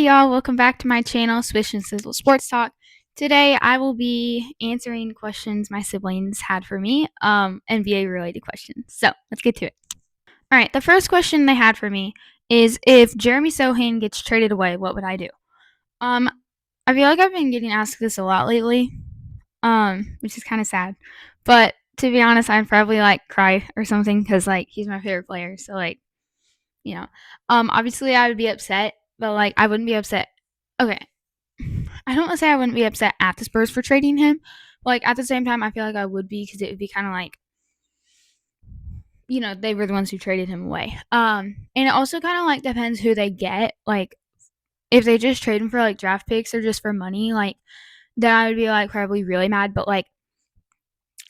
Hey y'all, welcome back to my channel, Swish and Sizzle Sports Talk. Today I will be answering questions my siblings had for me, NBA related questions. So let's get to it. Alright, the first question they had for me is if Jeremy Sohan gets traded away, what would I do? I feel like I've been getting asked this a lot lately, which is kind of sad. But to be honest, I'd probably cry or something because he's my favorite player. So you know, obviously I would be upset, but I wouldn't be upset. Okay, I don't want to say I wouldn't be upset at the Spurs for trading him. But at the same time, I feel like I would be because it would be kind of they were the ones who traded him away. And it also kind of depends who they get. If they just trade him for draft picks or just for money, then I would be probably really mad. But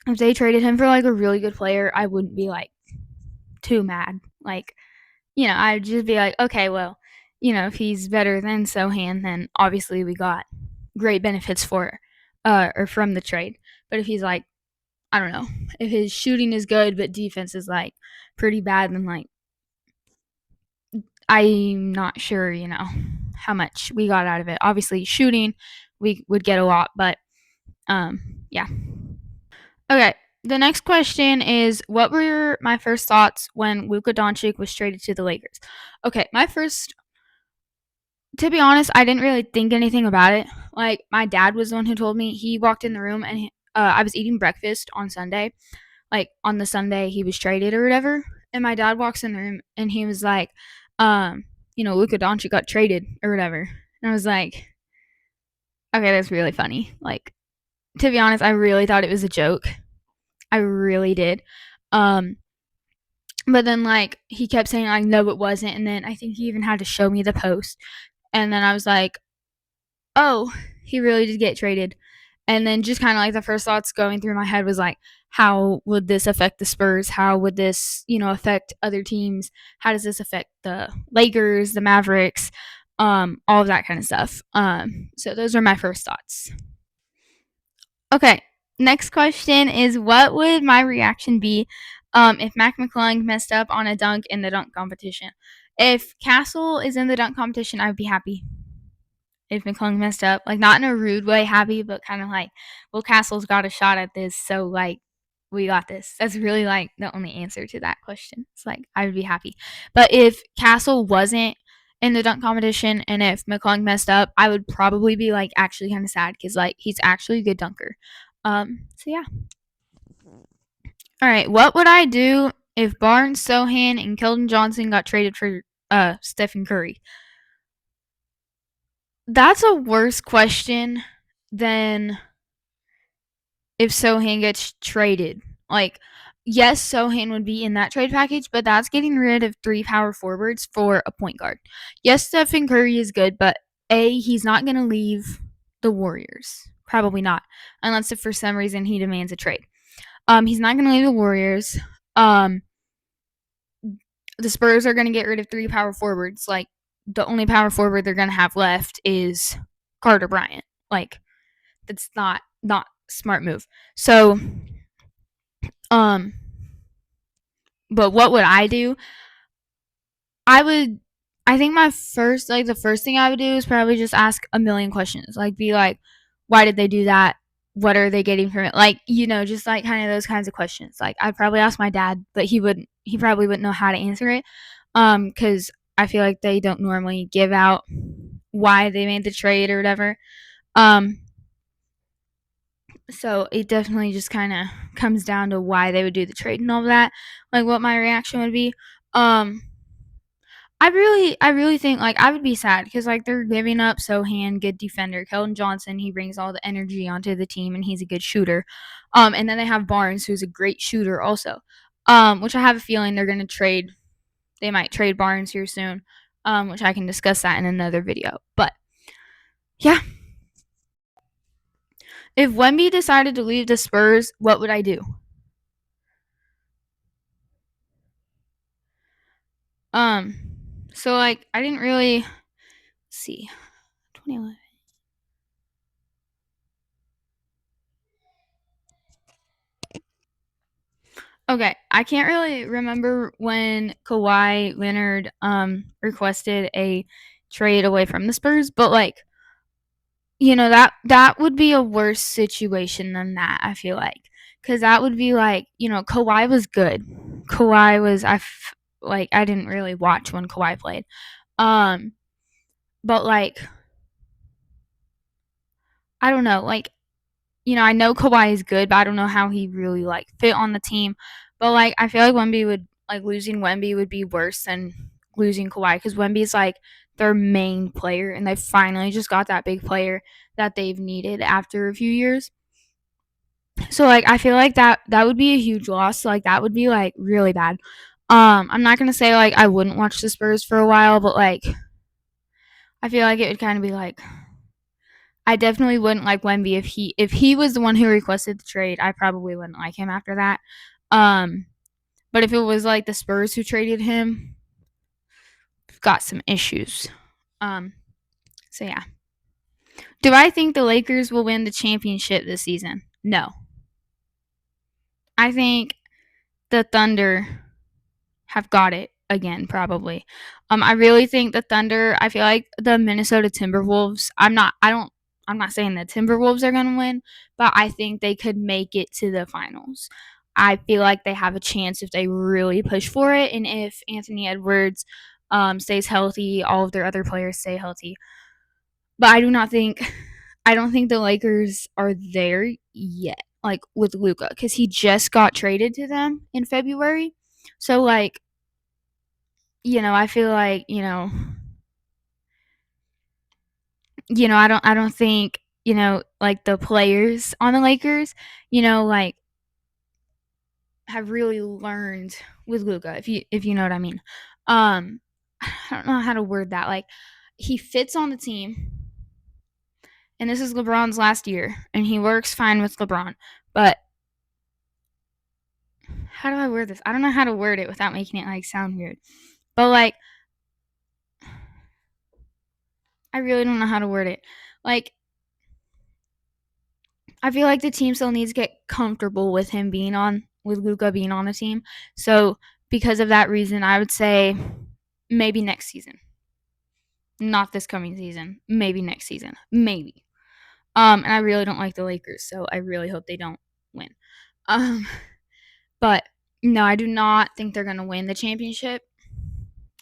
if they traded him for a really good player, I wouldn't be too mad. I'd just be okay, well, if he's better than Sohan, then obviously we got great benefits for or from the trade. But if he's I don't know, if his shooting is good but defense is pretty bad, then I'm not sure, how much we got out of it. Obviously shooting we would get a lot, but yeah. Okay, the next question is what were my first thoughts when Luka Doncic was traded to the Lakers? Okay, to be honest, I didn't really think anything about it. My dad was the one who told me. He walked in the room and I was eating breakfast on Sunday, on the Sunday he was traded or whatever. And my dad walks in the room and he was Luka Doncic got traded or whatever. And I was like, okay, that's really funny. To be honest, I really thought it was a joke. I really did. But then he kept saying no, it wasn't. And then I think he even had to show me the post. And then I was like, oh, he really did get traded. And then just kind of the first thoughts going through my head was how would this affect the Spurs? How would this, affect other teams? How does this affect the Lakers, the Mavericks, all of that kind of stuff? So those are my first thoughts. Okay, next question is what would my reaction be if Mac McClung messed up on a dunk in the dunk competition? If Castle is in the dunk competition, I would be happy. If McClung messed up, not in a rude way, happy, but kind of well, Castle's got a shot at this, so we got this. That's really the only answer to that question. It's I would be happy. But if Castle wasn't in the dunk competition and if McClung messed up, I would probably be actually kind of sad because he's actually a good dunker. So yeah. All right, what would I do if Barnes, Sohan, and Keldon Johnson got traded for Stephen Curry? That's a worse question than if Sohan gets traded. Yes, Sohan would be in that trade package, but that's getting rid of 3 power forwards for a point guard. Yes, Stephen Curry is good, but he's not going to leave the Warriors. Probably not, unless if for some reason he demands a trade. He's not going to leave the Warriors. The Spurs are going to get rid of 3 power forwards. The only power forward they're going to have left is Carter Bryant. That's not smart move. So, but what would I do? I think my first, the first thing I would do is probably just ask a million questions. Be why did they do that? What are they getting from it? Just kind of those kinds of questions. I'd probably ask my dad, but he probably wouldn't know how to answer it. Because I feel like they don't normally give out why they made the trade or whatever. So it definitely just kind of comes down to why they would do the trade and all of that. What my reaction would be. I really think I would be sad because they're giving up Sohan, good defender, Keldon Johnson. He brings all the energy onto the team and he's a good shooter. And then they have Barnes, who's a great shooter also. Which I have a feeling they're gonna trade. They might trade Barnes here soon. Which I can discuss that in another video. But yeah. If Wemby decided to leave the Spurs, what would I do? So I didn't really see 2011. Okay, I can't really remember when Kawhi Leonard requested a trade away from the Spurs, but like, you know, that would be a worse situation than that, I feel like. Cuz that would be like, you know, Kawhi was good. Kawhi was like I didn't really watch when Kawhi played. Um but like I don't know, like, you know, I know Kawhi is good, but I don't know how he really like fit on the team. But like I feel like Wemby would like losing Wemby would be worse than losing Kawhi because Wemby's like their main player and they finally just got that big player that they've needed after a few years. So like I feel like that would be a huge loss. Like that would be like really bad. I'm not gonna say like I wouldn't watch the Spurs for a while, but like I feel like it would kind of be like I definitely wouldn't like Wemby if he was the one who requested the trade. I probably wouldn't like him after that. Um, but if it was like the Spurs who traded him, we've got some issues. Um, so yeah. Do I think the Lakers will win the championship this season? No. I think the Thunder have got it again, probably. I really think the Thunder. I feel like the Minnesota Timberwolves. I'm not saying the Timberwolves are going to win, but I think they could make it to the finals. I feel like they have a chance if they really push for it, and if Anthony Edwards stays healthy, all of their other players stay healthy. But I don't think the Lakers are there yet, like with Luka, because he just got traded to them in February. So like, you know, I feel like, I don't think, like the players on the Lakers, like have really learned with Luka, if you know what I mean. Um I don't know how to word that. Like he fits on the team and this is LeBron's last year and he works fine with LeBron. But how do I word this? I don't know how to word it without making it like sound weird. But like I really don't know how to word it. Like I feel like the team still needs to get comfortable with with Luka being on the team. So because of that reason, I would say maybe next season. Not this coming season. Maybe next season. Maybe. And I really don't like the Lakers, so I really hope they don't win. Um, but no, I do not think they're gonna win the championship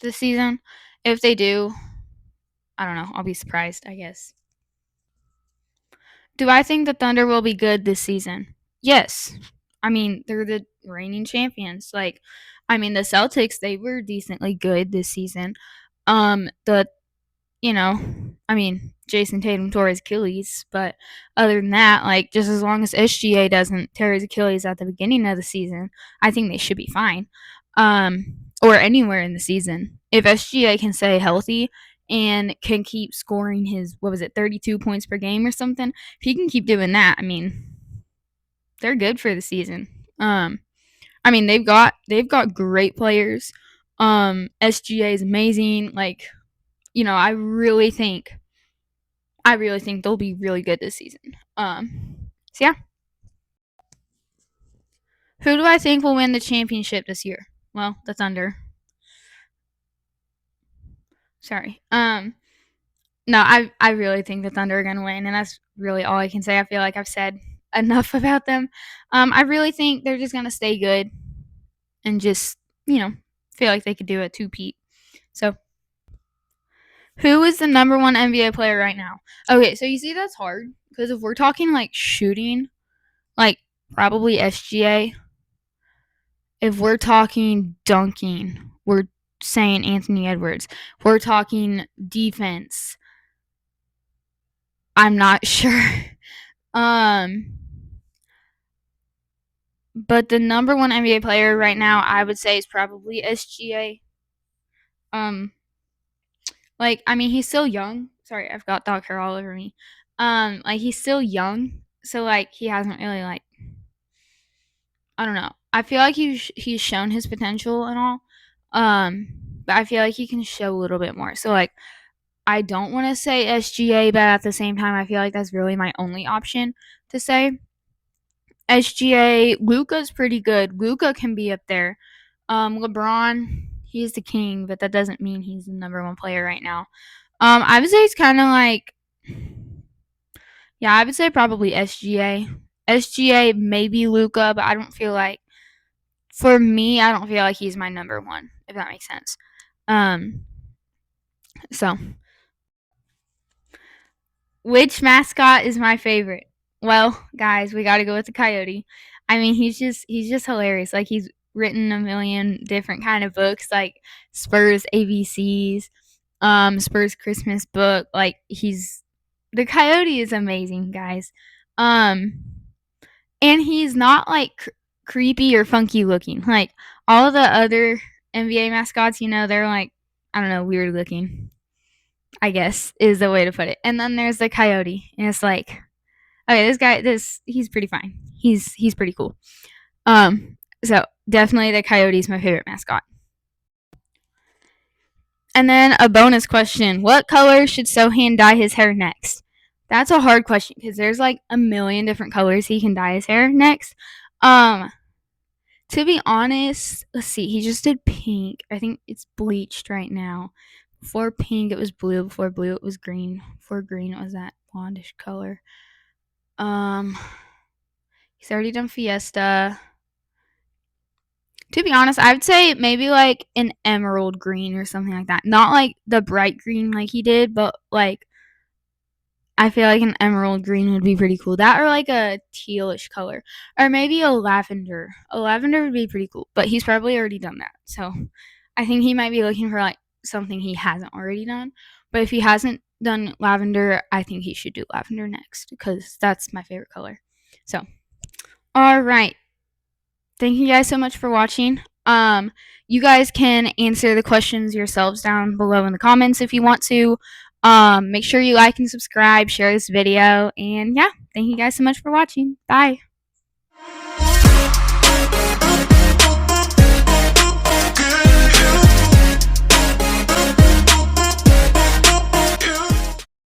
this season. If they do, I don't know. I'll be surprised, I guess. Do I think the Thunder will be good this season? Yes. I mean, they're the reigning champions. Like, I mean, the Celtics, they were decently good this season. The you know, I mean, Jason Tatum tore his Achilles, but other than that, like just as long as SGA doesn't tear his Achilles at the beginning of the season, I think they should be fine. Or anywhere in the season. If SGA can stay healthy and can keep scoring his 32 points per game or something, if he can keep doing that, I mean, they're good for the season. I mean, they've got great players. SGA is amazing. Like, I really think they'll be really good this season. So yeah. Who do I think will win the championship this year? Well, the Thunder. Sorry. No, I really think the Thunder are gonna win, and that's really all I can say. I feel like I've said enough about them. I really think they're just gonna stay good and just, feel like they could do a two-peat. So who is the number one NBA player right now? Okay, so you see that's hard because if we're talking like shooting, like probably SGA. If we're talking dunking, we're saying Anthony Edwards. If we're talking defense, I'm not sure. Um, but the number one NBA player right now, I would say, is probably SGA. Um, like I mean, he's still young. Sorry, I've got dog hair all over me. Like he's still young, so like he hasn't really like I don't know. I feel like he's shown his potential and all. But I feel like he can show a little bit more. So like I don't want to say SGA, but at the same time I feel like that's really my only option to say. SGA, Luka's pretty good. Luka can be up there. LeBron, he's the king, but that doesn't mean he's the number one player right now. I would say it's kind of like, yeah, I would say probably SGA. SGA, maybe Luca, but I don't feel like, for me, I don't feel like he's my number one, if that makes sense. So, which mascot is my favorite? Well, guys, we got to go with the Coyote. I mean, he's just hilarious. Like, he's written a million different kind of books, like Spurs ABCs, Spurs Christmas book. Like, the Coyote is amazing, guys. Um, and he's not like creepy or funky looking. Like all of the other NBA mascots, they're like, I don't know, weird looking, I guess is the way to put it. And then there's the Coyote, and it's like, okay, he's pretty fine. He's pretty cool. So definitely the Coyote is my favorite mascot. And then a bonus question: what color should Sohan dye his hair next? That's a hard question because there's like a million different colors he can dye his hair next. To be honest, let's see. He just did pink. I think it's bleached right now. Before pink, it was blue. Before blue, it was green. Before green, it was that blondish color. He's already done Fiesta. To be honest, I would say maybe like an emerald green or something like that. Not like the bright green like he did, but like I feel like an emerald green would be pretty cool. That or like a tealish color. Or maybe a lavender. A lavender would be pretty cool. But he's probably already done that. So I think he might be looking for like something he hasn't already done. But if he hasn't done lavender, I think he should do lavender next because that's my favorite color. So, all right. Thank you guys so much for watching. You guys can answer the questions yourselves down below in the comments if you want to. Make sure you like and subscribe, share this video, and yeah, thank you guys so much for watching. Bye.